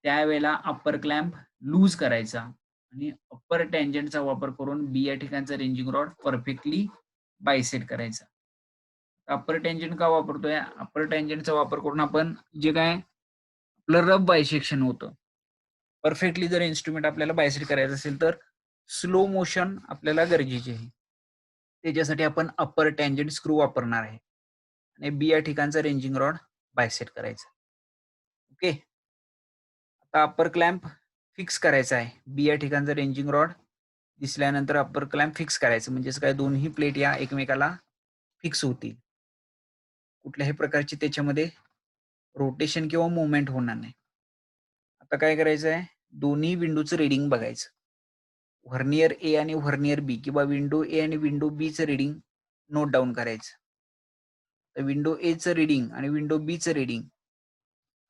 त्यावेळेला अप्पर क्लॅम्प लूज करायचा आणि अप्पर टँजंटचा वापर करून बी या ठिकाणचा रेंजिंग रॉड परफेक्टली बायसेट करायचा. अप्पर टँजंट का वापरतोय? अप्पर टँजंटचा वापर करून आपण जे काय आपलं रफ बायसेक्शन होतं, परफेक्टली जर इन्स्ट्रुमेंट आपल्याला बायसेट करायचं असेल, तर स्लो मोशन आपल्याला गरजेची आहे. त्याच्यासाठी आपण अप्पर टँजंट स्क्रू वापरणार आहे आणि बी या ठिकाणचा रेंजिंग रॉड बायसेट करायचा. ओके. आता अप्पर क्लॅम्प फिक्स करायचा आहे. बी या ठिकाणचा रेंजिंग रॉड दिसल्यानंतर अप्पर क्लॅम्प फिक्स करायचं, म्हणजेच काय, दोन्ही प्लेट या एकमेकाला फिक्स होतील. कुठल्याही प्रकारची त्याच्यामध्ये रोटेशन किंवा मुव्हमेंट होणार नाही. आता काय करायचं आहे, दोन्ही विंडोचं रीडिंग बघायचं. व्हर्नियर ए आणि व्हर्नियर बी किंवा विंडो ए आणि विंडो बीचं रीडिंग नोट डाऊन करायचं. तर विंडो एचं रीडिंग आणि विंडो बीचं रीडिंग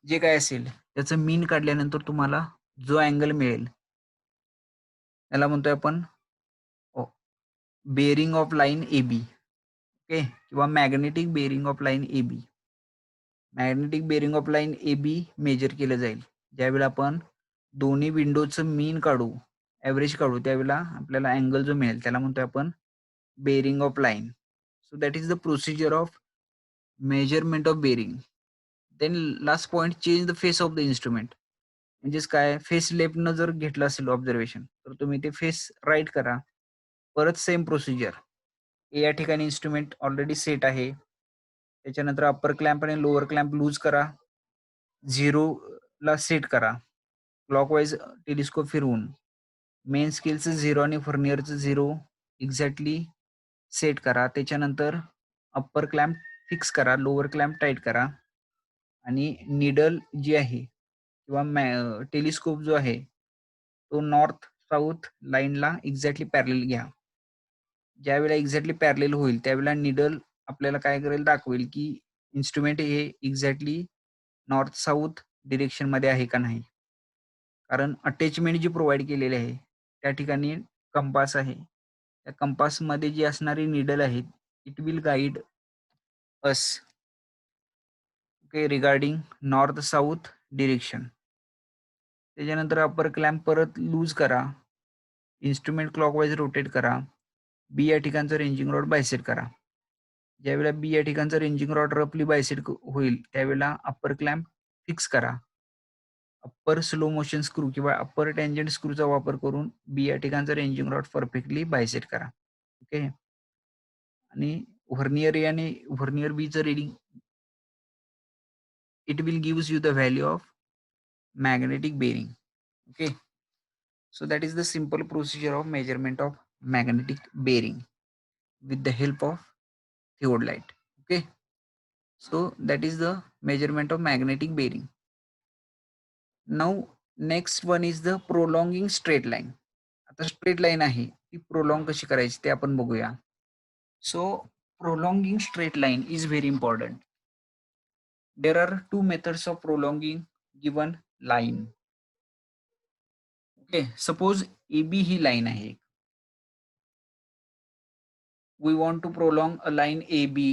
जे काय असेल, त्याचं मीन काढल्यानंतर तुम्हाला जो अँगल मिळेल, त्याला म्हणतोय आपण bearing of line A B. Okay. किंवा magnetic bearing of line A B. Magnetic bearing of line A B measure केलं जाईल. ज्यावेळेला आपण दोन्ही विंडोचं मीन काढू, ॲव्हरेज काढू, त्यावेळेला आपल्याला अँगल जो मिळेल, त्याला म्हणतोय आपण bearing of line. So that is the procedure of measurement of bearing. Then last point, change the face of the instrument. म्हणजेच काय, फेस लेफ्टनं जर घेतलं असेल ऑब्झर्वेशन, तर तुम्ही ते फेस राईट करा. परत सेम प्रोसिजर. या ठिकाणी इन्स्ट्रुमेंट ऑलरेडी सेट आहे. त्याच्यानंतर अप्पर क्लॅम्प आणि लोअर क्लॅम्प लूज करा. 0ला सेट करा. क्लॉकवाईज टेलिस्कोप फिरवून मेन स्केलचं 0 आणि व्हर्नियरचं 0 एक्झॅक्टली सेट करा. त्याच्यानंतर अप्पर क्लॅम्प फिक्स करा, लोअर क्लॅम्प टाईट करा आणि निडल जी आहे किंवा टेलिस्कोप जो आहे, तो नॉर्थ साऊथ लाईनला एक्झॅक्टली पॅरलल घ्या. ज्यावेळेला एक्झॅक्टली पॅरलल होईल, त्यावेळेला निडल आपल्याला काय करेल, दाखवेल की इन्स्ट्रुमेंट हे एक्झॅक्टली नॉर्थ साऊथ डिरेक्शनमध्ये आहे का नाही. कारण अटॅचमेंट जी प्रोव्हाइड केलेली आहे, त्या ठिकाणी कंपास आहे. त्या कंपासमध्ये जी असणारी निडल आहेत, it will guide us okay regarding north south direction. त्याच्यानंतर अप्पर क्लॅम्प परत लूज करा. इन्स्ट्रुमेंट क्लॉकवाईज रोटेट करा. बी या ठिकाणचा रेंजिंग रॉड बायसेट करा. ज्यावेळेला बी या ठिकाणचा रेंजिंग रॉड रफली बायसेट होईल, त्यावेळेला अप्पर क्लॅम्प फिक्स करा. अप्पर स्लो मोशन स्क्रू किंवा अप्पर टँजंट स्क्रूचा वापर करून बी या ठिकाणचा रेंजिंग रॉड परफेक्टली बायसेट करा. ओके. आणि व्हर्नियर ए आणि व्हर्नियर बीचं reading, it will gives you the value of magnetic bearing. Okay, so that is the simple procedure of measurement of magnetic bearing with the help of theodolite. Okay, so that is the measurement of magnetic bearing. Now next one is the prolonging straight line. आता straight line आहे, ती prolong कशी करायची ते आपण बघूया. So prolonging straight line is very important. There are two methods of prolonging given line. Okay, suppose AB he line आहे. We want to prolong a line AB.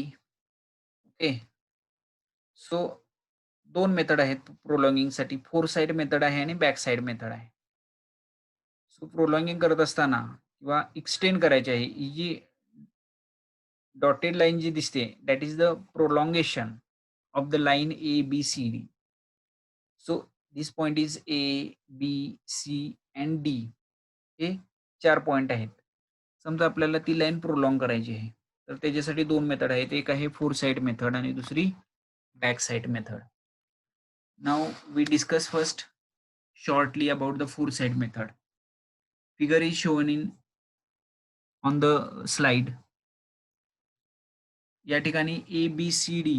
Okay, so दोन method आहेत प्रोलॉंगिंगसाठी. Four side method आहे आणि back side method आहे. So प्रोलॉंगिंग करत असताना किंवा extend करायची आहे, ही जी डॉटेड लाईन जी दिसते, that is the prolongation of the line A B C D. So this point is A, B, C and D. हे 4 पॉइंट आहेत. समजा आपल्याला ती लाईन प्रोलॉन्ग करायची आहे. तर त्याच्यासाठी 2 मेथड आहेत. एक आहे फोर साइड मेथड आणि दुसरी back side method. Now we discuss first shortly about the four side method. Figure is shown in on the slide. या ठिकाणी ए बी सी डी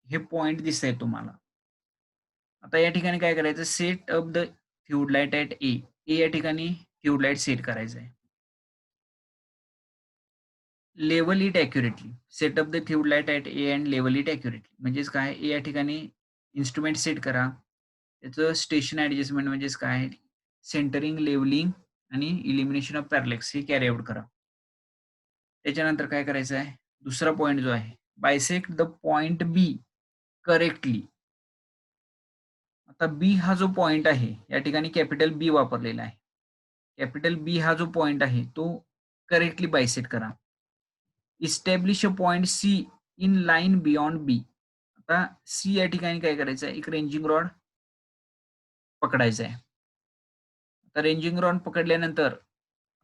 हे पॉइंट दिसत आहेत तुम्हाला. आता या ठिकाणी काय करायचं, set up the tube light at A. A या ठिकाणी ट्यूब लाईट सेट करायचं आहे. Level it accurately. Set up the tube light at A and level it accurately. म्हणजेच काय, ए या ठिकाणी इन्स्ट्रुमेंट सेट करा. त्याचं स्टेशन ॲडजस्टमेंट म्हणजेच काय, सेंटरिंग, लेवलिंग आणि इलिमिनेशन ऑफ पॅरलेक्स हे कॅरी आउट करा. त्याच्यानंतर काय करायचं आहे, दुसरा पॉइंट जो आहे, bisect the point B correctly. आता बी हा जो पॉइंट आहे, या ठिकाणी कॅपिटल बी वापरलेला आहे. कॅपिटल बी हा जो पॉइंट आहे तो करेक्टली बायसेक्ट करा. Establish a point C in line beyond B. आता सी या ठिकाणी काय करायचं आहे, एक रेंजिंग रॉड पकडायचा आहे. आता रेंजिंग रॉड पकडल्यानंतर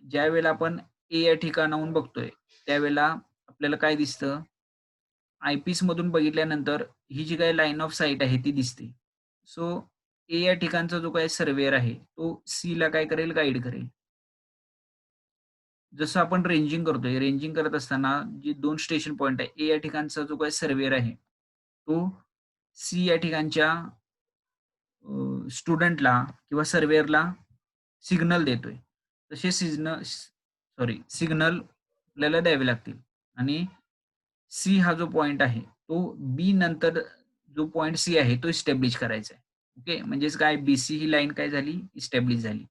ज्या वेळेला आपण ए या ठिकाणाहून बघतोय, त्यावेळेला आपल्याला काय दिसतं, आयपीस मधून बघितल्यानंतर ही जी काही लाईन ऑफ साईट आहे ती दिसते. सो ए या ठिकाणचा जो काही सर्वेअर आहे तो सी ला काय करेल, गाईड करेल. जसं आपण रेंजिंग करतोय, रेंजिंग करत असताना जी 2 स्टेशन पॉइंट आहे, ए या ठिकाणचा जो काही सर्वेअर आहे तो सी या ठिकाणच्या स्टुडंटला किंवा सर्वेअरला सिग्नल देतोय. तसे सिग्नल आपल्याला द्यावे लागतील. आणि सी हा जो पॉइंट आहे तो बी नंतर जो पॉइंट सी आहे तो इस्टॅब्लिश करायचा आहे. ओके, म्हणजेच काय, बीसी ही लाईन काय झाली, इस्टॅब्लिश झाली.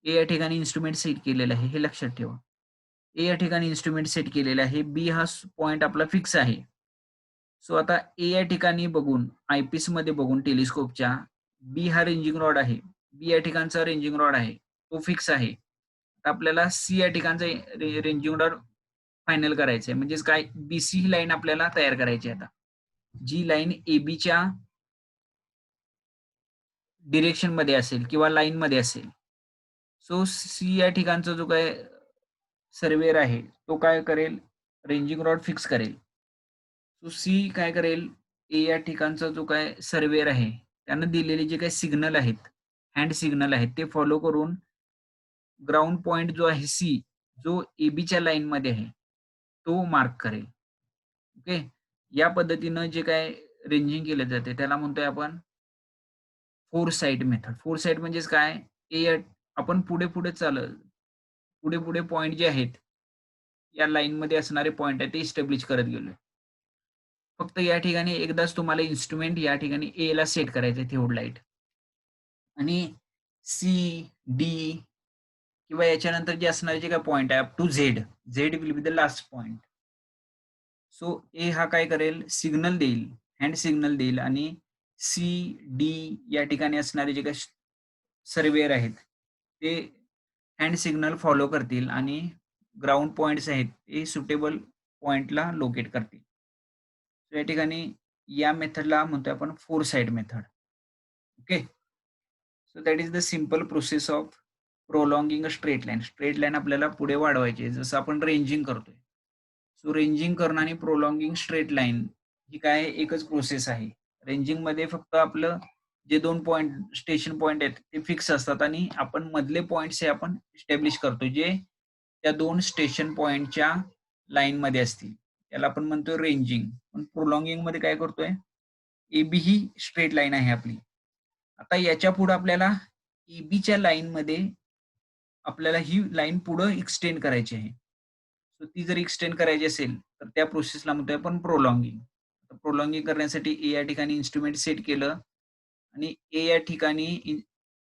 ए या ठिकाणी इन्स्ट्रुमेंट सेट केलेलं आहे हे लक्षात ठेवा. ए या ठिकाणी इन्स्ट्रुमेंट सेट केलेलं आहे, बी हा पॉइंट आपला फिक्स आहे. सो आता ए या ठिकाणी बघून, आयपीस मध्ये बघून टेलिस्कोपच्या, बी हा रेंजिंग रॉड आहे, बी या ठिकाणचा रेंजिंग रॉड आहे तो फिक्स आहे. आता आपल्याला सी या ठिकाणचा रेंजिंग रॉड फायनल करायचं आहे. म्हणजेच काय, बीसी ही लाईन आपल्याला तयार करायची आहे. आता जी लाईन एबीच्या डिरेक्शन मध्ये असेल किंवा लाईन मध्ये असेल. सो सी या ठिकाणचा जो काय सर्वेअर आहे तो काय करेल, रेंजिंग रॉड फिक्स करेल. सो सी काय करेल, ए या ठिकाणचा जो काय सर्वेअर आहे त्यानं दिलेले जे काही सिग्नल आहेत, हँड सिग्नल आहेत, ते फॉलो करून ग्राउंड पॉइंट जो आहे सी, जो एबीच्या लाईन मध्ये आहे तो मार्क करेल. ओके, या पद्धतीनं जे काय रेंजिंग केलं जाते त्याला म्हणतोय आपण four side method. Four side म्हणजेच काय, ए आपण पुढे पुढे पुढे पुढे पॉइंट जे आहेत, या लाईन मध्ये असणारे पॉइंट आहेत ते इस्टॅब्लिश करत गेलोय. फक्त या ठिकाणी एकदाच तुम्हाला इन्स्ट्रुमेंट या ठिकाणी ए ला सेट करायचं आहे थिओड लाईट. आणि सी, डी किंवा याच्यानंतर जे असणारे जे काही पॉइंट आहे up to Z, Z will be the last point. So A हा काय करेल, सिग्नल देईल, हँड सिग्नल देईल आणि सी, डी या ठिकाणी असणारे जे काही सर्वेअर आहेत ते हँड सिग्नल फॉलो करतील आणि ग्राउंड पॉइंट्स आहेत ते सुटेबल पॉइंटला लोकेट करतील. या ठिकाणी या मेथडला म्हणतोय आपण four side method. Okay, so that is the simple process of prolonging a straight line. Straight line आपल्याला पुढे वाढवायची आहे, जसं आपण रेंजिंग करतोय. सो रेंजिंग करणं आणि प्रोलॉंगिंग स्ट्रेट लाईन ही काय एकच प्रोसेस आहे. रेंजिंग मध्ये फक्त आपलं जे 2 पॉइंट स्टेशन पॉइंट आहेत ते फिक्स असतात आणि आपण मधले पॉइंट्स हे आपण एस्टॅब्लिश करतो जे त्या 2 स्टेशन पॉइंटच्या लाईन मध्ये असतील. त्याला आपण म्हणतोय रेंजिंग. पण प्रोलॉंगिंग मध्ये काय करतोय, एबी ही स्ट्रेट लाईन आहे आपली. आता याच्या पुढे आपल्याला एबीच्या लाईन मध्ये आपल्याला ही लाईन पुढे एक्सटेंड करायची आहे. सो ती जर एक्सटेंड करायची असेल तर त्या प्रोसेसला म्हणतोय आपण प्रोलॉंगिंग. प्रोलॉंगिंग करण्यासाठी ए या ठिकाणी इन्स्ट्रुमेंट सेट केलं आणि ए या ठिकाणी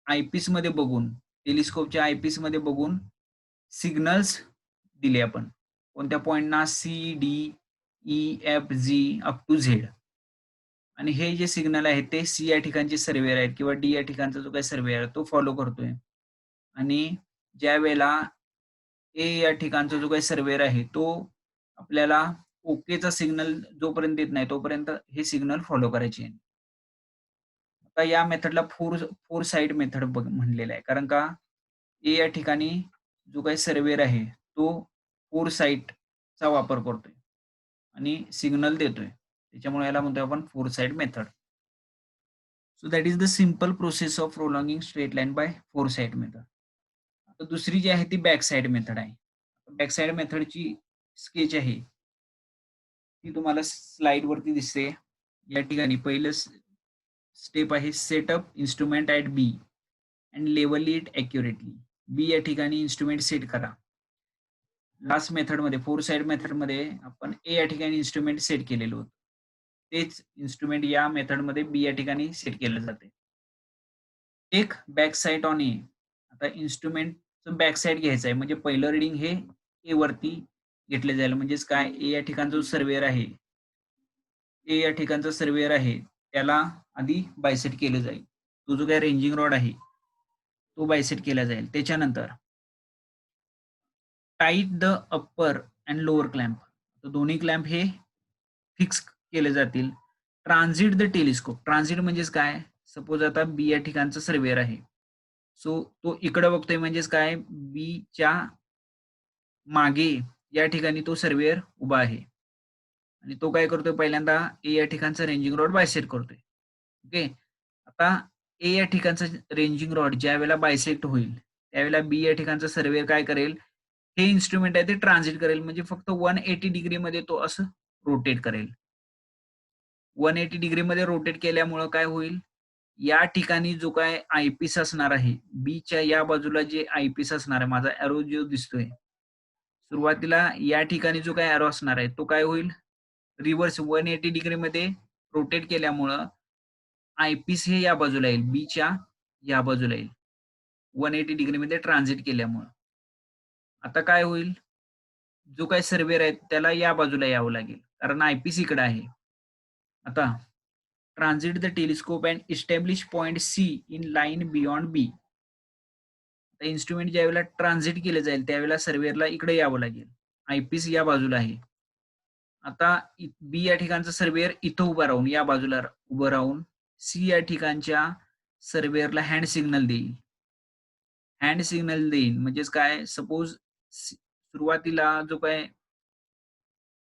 आयपीस मध्ये बघून, टेलिस्कोपच्या आयपीस मध्ये बघून सिग्नल्स दिले आपण. कोणत्या पॉइंटना, C, D, E, F, G up to Z. आणि हे जे सिग्नल आहेत ते सी या ठिकाणचे सर्वेअर आहेत किंवा डी या ठिकाणचा जो काही सर्वेअर आहे तो फॉलो करतोय. आणि ज्या वेळेला ए या ठिकाणचा जो काही सर्वेअर आहे तो आपल्याला ओकेचा सिग्नल जोपर्यंत देत नाही तोपर्यंत हे सिग्नल फॉलो करायचे आहे. आता या मेथडला फोर फोर साइड मेथड म्हणलेलं आहे. कारण का ए या ठिकाणी जो काही सर्व्हेअर आहे, तो फोर साइटचा वापर करतोय आणि सिग्नल देतोय. त्याच्यामुळे याला म्हणतो आपण four side method. So that is the simple process of prolonging straight line by four side method. आता दुसरी जी आहे ती बॅक साइड मेथड आहे. बॅक साइड मेथडची स्केच आहे, ती तुम्हाला स्लाइडवरती दिसते. या ठिकाणी पहिलं स्टेप आहे set up instrument at B and level it accurately. B या ठिकाणी इन्स्ट्रुमेंट सेट करा. लास्ट मेथडमध्ये फोर साइड मेथडमध्ये आपण ए या ठिकाणी इन्स्ट्रुमेंट सेट केलेलं होतं. तेच इन्स्ट्रुमेंट या मेथडमध्ये बी या ठिकाणी सेट केलं जाते. एक बॅक साइट ऑन ए. आता इन्स्ट्रुमेंटचं बॅक साइड घ्यायचं आहे म्हणजे पहिलं रीडिंग हे ए वरती घेतलं जाईल. म्हणजेच काय ए या ठिकाणचा जो सर्व्हेअर आहे, ए या ठिकाणचा सर्व्हेअर आहे, त्याला आधी बायसेट केलं जाईल. तो जो काही रेंजिंग रॉड आहे, तो बायसेट केला जाईल. त्याच्यानंतर tight the upper and lower clamp. तर दोन्ही क्लॅम्प हे फिक्स केले जातील. Transit the telescope. ट्रान्झिट म्हणजेच काय? सपोज आता बी या ठिकाणचा सर्व्हेअर आहे. सो तो इकडे बघतोय म्हणजेच काय? बीच्या मागे या ठिकाणी तो सर्व्हेअर उभा आहे आणि तो काय करतोय पहिल्यांदा ए या ठिकाणचा रेंजिंग रॉड बायसेक्ट करतोय. ओके. आता ए या ठिकाणचा रेंजिंग रॉड ज्यावेळेला बायसेक्ट होईल, त्यावेळेला बी या ठिकाणचा सर्व्हेअर काय करेल? हे इन्स्ट्रुमेंट आहे ते ट्रान्झिट करेल म्हणजे फक्त 180 डिग्रीमध्ये तो असं रोटेट करेल. 180 डिग्रीमध्ये रोटेट केल्यामुळं काय होईल? या ठिकाणी जो काय आयपीस असणार आहे, बीच्या या बाजूला जे आयपीस असणार आहे, माझा एरो जो दिसतोय, सुरुवातीला या ठिकाणी जो काही एरो असणार आहे, तो काय होईल? रिव्हर्स 180 डिग्रीमध्ये रोटेट केल्यामुळं आयपीस हे या बाजूला येईल, बीच्या या बाजूला येईल. 180 डिग्रीमध्ये ट्रान्झिट केल्यामुळं. आता काय होईल? जो काही सर्व्हेअर आहे त्याला या बाजूला यावं लागेल, कारण आयपीस इकडे आहे. आता transit the telescope and establish point C in line beyond B. आता इन्स्ट्रुमेंट ज्यावेळेला ट्रान्झिट केलं जाईल, त्यावेळेला सर्व्हेअरला इकडे यावं लागेल. आयपीस या बाजूला आहे. आता बी या ठिकाणचा सर्व्हेअर इथं उभा राहून, या बाजूला उभं राहून सी या ठिकाणच्या सर्व्हेअरला हँड सिग्नल देईल. हँड सिग्नल देईल म्हणजेच काय? सपोज सुरुवातीला जो काय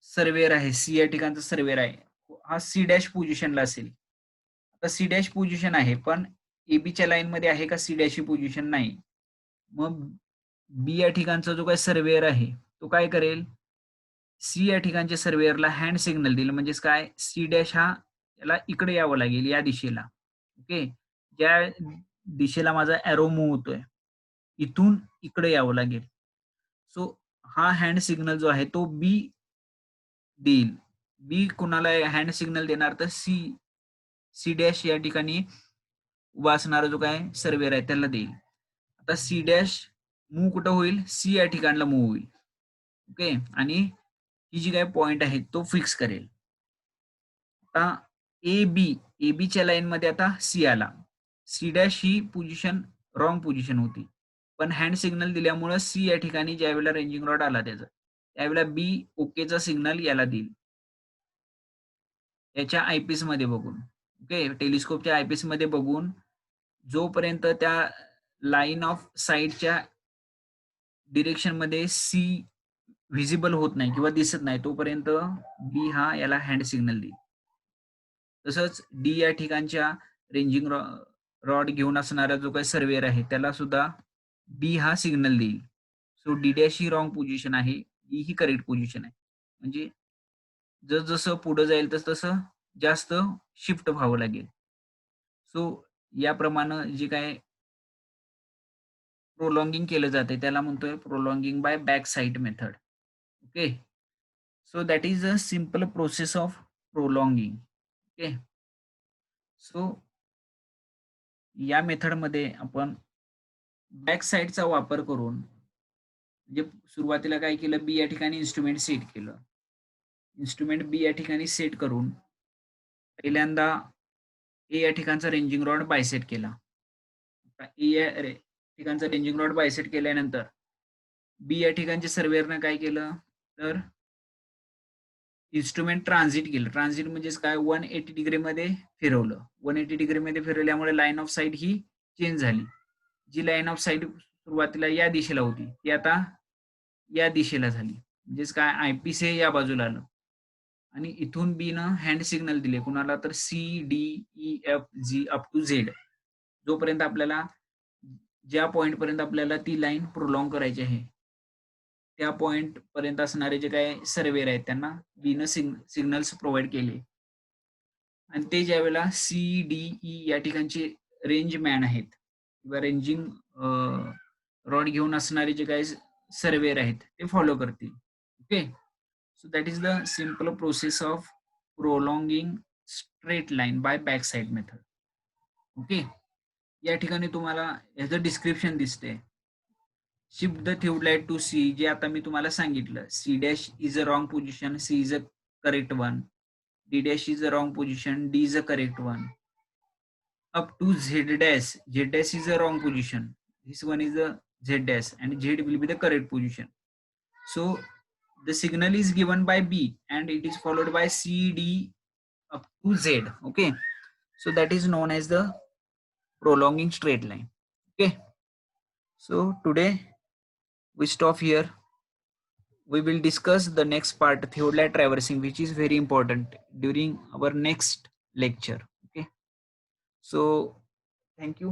सर्व्हेअर आहे, सी या ठिकाणचा सर्व्हेअर आहे, हा सी डॅश पोझिशनला असेल. आता सी डॅश पोझिशन आहे, पण एबीच्या लाईनमध्ये आहे का सी डॅश ही पोझिशन नाही. मग बी या ठिकाणचा जो काही सर्व्हेअर आहे, तो काय करेल? सी या ठिकाणच्या सर्व्हेअरला हँड सिग्नल दिलं म्हणजेच काय? सी डॅश हा याला इकडे यावं लागेल या दिशेला. ओके. ज्या दिशेला माझा एरो मूव्ह होतोय, इथून इकडे यावं लागेल. सो हा हँड सिग्नल जो आहे तो बी देईल. बी कुणाला हँड सिग्नल देणार? तर सी सी डॅश या ठिकाणी उभा असणारा जो काय सर्व्हेअर आहे त्याला देईल. आता सी डॅश मूव्ह कुठं होईल? सी या ठिकाणला मूव्ह होईल. ओके. आणि ही जी काही पॉइंट आहे तो फिक्स करेल. आता ए बीच्या लाईनमध्ये आता सी आला. सी डॅश ही पोझिशन रॉंग पोझिशन होती. पण हँड सिग्नल दिल्यामुळं सी या ठिकाणी ज्यावेळेला रेंजिंग रॉड आला त्याचा, त्यावेळेला बी ओकेचा सिग्नल याला देईल. याच्या आयपीसमध्ये बघून. ओके. टेलिस्कोपच्या आयपीसमध्ये बघून जोपर्यंत त्या लाईन ऑफ साइटच्या डिरेक्शनमध्ये सी व्हिजिबल होत नाही किंवा दिसत नाही, तोपर्यंत बी हा याला हँड सिग्नल देईल. तसंच डी या ठिकाणच्या रेंजिंग रॉड घेऊन असणारा जो काही सर्व्हेअर आहे, त्याला सुद्धा बी हा सिग्नल देईल. सो डी डॅश ही रॉंग पोझिशन आहे, बी ही करेक्ट पोझिशन आहे. म्हणजे जसं पुढे जाईल तसं जास्त शिफ्ट व्हावं लागेल. सो याप्रमाणे जे काही प्रोलॉंगिंग केलं जाते त्याला म्हणतोय prolonging by back side method. Okay. So that is a simple process of prolonging. Okay. So या मेथडमध्ये आपण बॅक साइडचा वापर करून म्हणजे सुरुवातीला काय केलं? बी या ठिकाणी इन्स्ट्रुमेंट सेट केलं. इन्स्ट्रुमेंट बी या ठिकाणी सेट करून पहिल्यांदा ए या ठिकाणचा रेंजिंग रॉड बायसेट केला. आता ए या ठिकाणचा रेंजिंग रॉड बायसेट केल्यानंतर बी या ठिकाणच्या सर्व्हेअरनं काय केलं? तर इन्स्ट्रुमेंट ट्रान्झिट केलं. ट्रान्झिट म्हणजेच काय 180 डिग्रीमध्ये फिरवलं. 180 डिग्रीमध्ये फिरवल्यामुळे लाईन ऑफ साईट ही चेंज झाली. जी लाईन ऑफ साईट सुरुवातीला या दिशेला होती ती आता या दिशेला झाली. म्हणजेच काय आयपीस हे या बाजूला आलं आणि इथून बीनं हँड सिग्नल दिले कुणाला तर C, D, E, F, G up to Z. जोपर्यंत आपल्याला ज्या पॉइंट पर्यंत आपल्याला ती लाईन प्रोलॉंग करायची आहे त्या पॉइंट पर्यंत असणारे जे काही सर्वेअर आहेत त्यांना बीनं सिग्नल्स प्रोव्हाइड केले आणि ते ज्यावेळेला सी, डी, ई या ठिकाणचे रेंज मॅन आहेत किंवा रेंजिंग रॉड घेऊन असणारे जे काही सर्वेअर आहेत ते फॉलो करतील. Okay, so that is the simple process of prolonging straight line by back side method. Okay, या ठिकाणी तुम्हाला ह्याचं डिस्क्रिप्शन दिसते. शिफ्ट द थिओडाइट टू सी, जे आता मी तुम्हाला सांगितलं. C dash is a wrong position, C is a correct one. D dash is a wrong position, D is a correct one. Up to Z dash, Z dash is a wrong position. This one is a Z dash and Z will be the correct position. So the signal is given by B and it is followed by C, D up to Z. Okay, so that is known as the prolonging straight line. Okay, so today we stop here. We will discuss the next part, theodolite traversing, which is very important during our next lecture. Okay, so thank you.